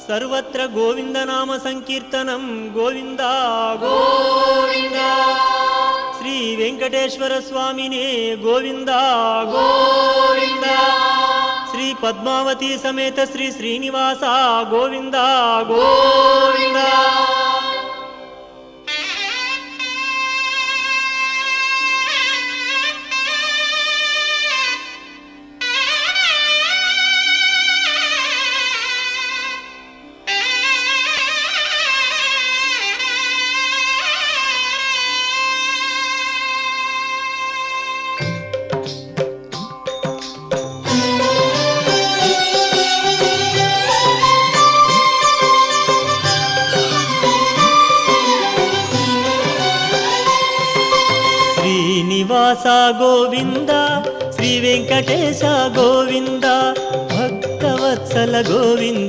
ಸರ್ವತ್ರ ಗೋವಿಂದ ನಾಮ ಸಂಕೀರ್ತನಂ ಗೋವಿಂದ ಗೋವಿಂದ. ಶ್ರೀ ವೆಂಕಟೇಶ್ವರ ಸ್ವಾಮಿನೇ ಗೋವಿಂದ ಗೋವಿಂದ. ಶ್ರೀ ಪದ್ಮಾವತಿ ಸಮೇತ ಶ್ರೀ ಶ್ರೀನಿವಾಸ ಗೋವಿಂದ ಗೋವಿಂದ. ಶ್ರೀನಿವಾಸ ಗೋವಿಂದ, ಶ್ರೀ ವೆಂಕಟೇಶ ಗೋವಿಂದ, ಭಕ್ತವತ್ಸಲ ಗೋವಿಂದ.